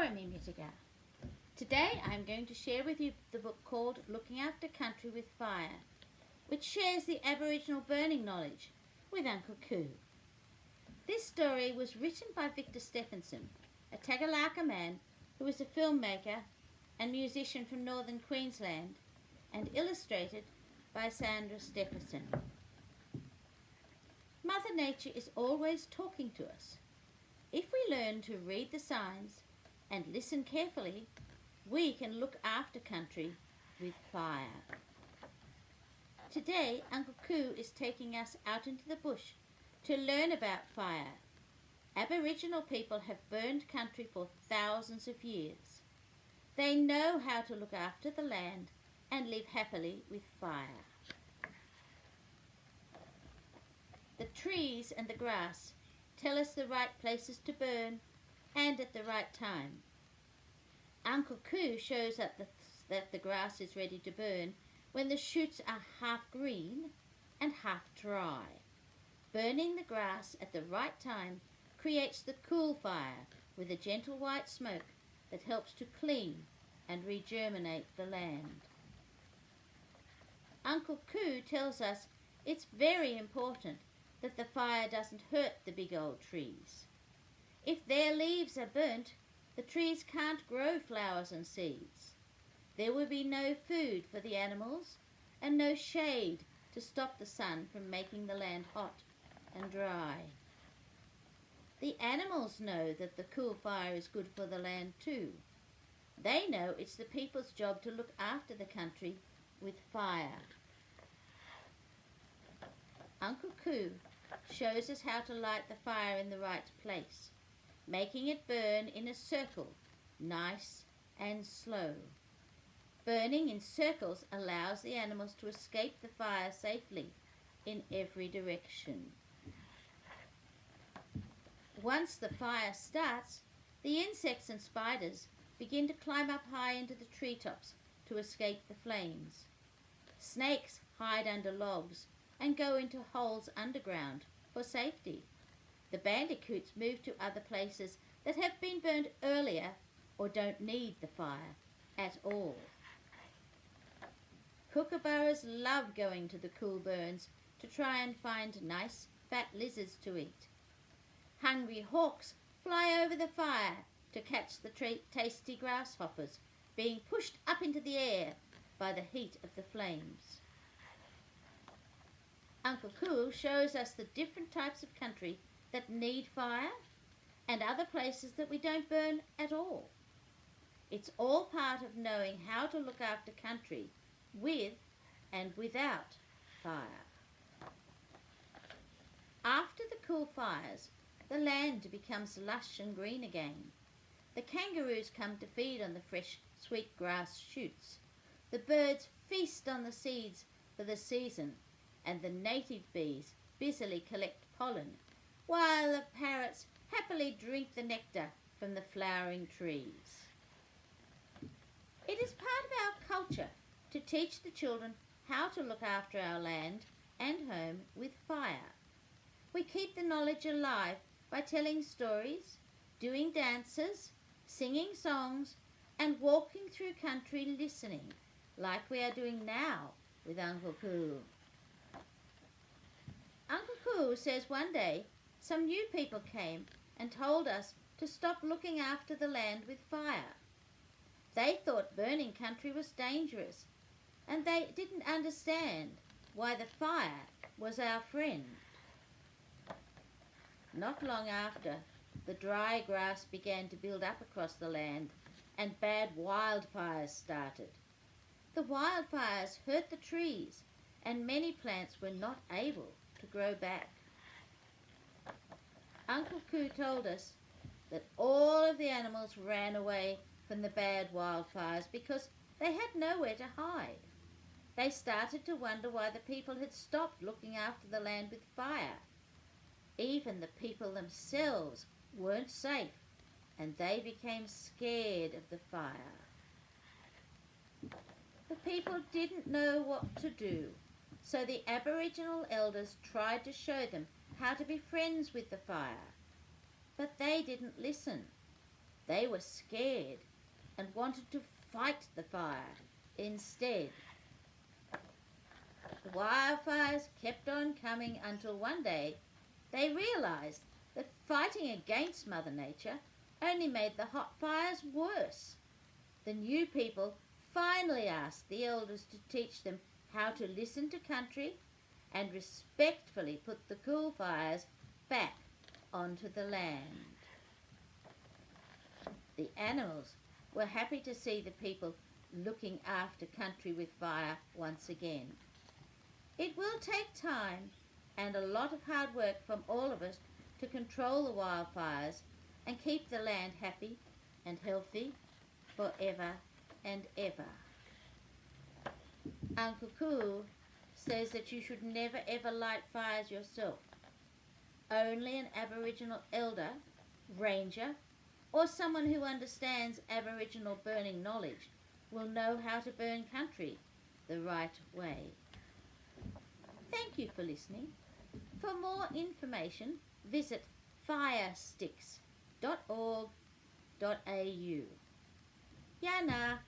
Warami Mitiga. Today I am going to share with you the book called Looking After Country with Fire, which shares the Aboriginal burning knowledge with Uncle Kuu. This story was written by Victor Steffensen, a Tagalaka man who is a filmmaker and musician from northern Queensland, and illustrated by Sandra Steffensen. Mother Nature is always talking to us. If we learn to read the signs and listen carefully, we can look after country with fire. Today, Uncle Kuu is taking us out into the bush to learn about fire. Aboriginal people have burned country for thousands of years. They know how to look after the land and live happily with fire. The trees and the grass tell us the right places to burn and at the right time. Uncle Kuu shows us that the grass is ready to burn when the shoots are half green and half dry. Burning the grass at the right time creates the cool fire with a gentle white smoke that helps to clean and regerminate the land. Uncle Kuu tells us it's very important that the fire doesn't hurt the big old trees. If their leaves are burnt, the trees can't grow flowers and seeds. There will be no food for the animals and no shade to stop the sun from making the land hot and dry. The animals know that the cool fire is good for the land too. They know it's the people's job to look after the country with fire. Uncle Kuu shows us how to light the fire in the right place, making it burn in a circle, nice and slow. Burning in circles allows the animals to escape the fire safely in every direction. Once the fire starts, the insects and spiders begin to climb up high into the treetops to escape the flames. Snakes hide under logs and go into holes underground for safety. The bandicoots move to other places that have been burned earlier or don't need the fire at all. Kookaburras love going to the cool burns to try and find nice fat lizards to eat. Hungry hawks fly over the fire to catch the tasty grasshoppers being pushed up into the air by the heat of the flames. Uncle Kuu shows us the different types of country that need fire and other places that we don't burn at all. It's all part of knowing how to look after country with and without fire. After the cool fires, the land becomes lush and green again. The kangaroos come to feed on the fresh, sweet grass shoots. The birds feast on the seeds for the season, and the native bees busily collect pollen, while the parrots happily drink the nectar from the flowering trees. It is part of our culture to teach the children how to look after our land and home with fire. We keep the knowledge alive by telling stories, doing dances, singing songs, and walking through country listening, like we are doing now with Uncle Kuu. Uncle Kuu says one day some new people came and told us to stop looking after the land with fire. They thought burning country was dangerous, and they didn't understand why the fire was our friend. Not long after, the dry grass began to build up across the land and bad wildfires started. The wildfires hurt the trees and many plants were not able to grow back. Uncle Kuu told us that all of the animals ran away from the bad wildfires because they had nowhere to hide. They started to wonder why the people had stopped looking after the land with fire. Even the people themselves weren't safe, and they became scared of the fire. The people didn't know what to do, so the Aboriginal elders tried to show them how to be friends with the fire. But they didn't listen. They were scared and wanted to fight the fire instead. The wildfires kept on coming until one day they realized that fighting against Mother Nature only made the hot fires worse. The new people finally asked the elders to teach them how to listen to country and respectfully put the cool fires back onto the land. The animals were happy to see the people looking after country with fire once again. It will take time and a lot of hard work from all of us to control the wildfires and keep the land happy and healthy forever and ever. Uncle Kuu says that you should never ever light fires yourself. Only an Aboriginal elder, ranger, or someone who understands Aboriginal burning knowledge will know how to burn country the right way. Thank you for listening. For more information, visit firesticks.org.au. Yana.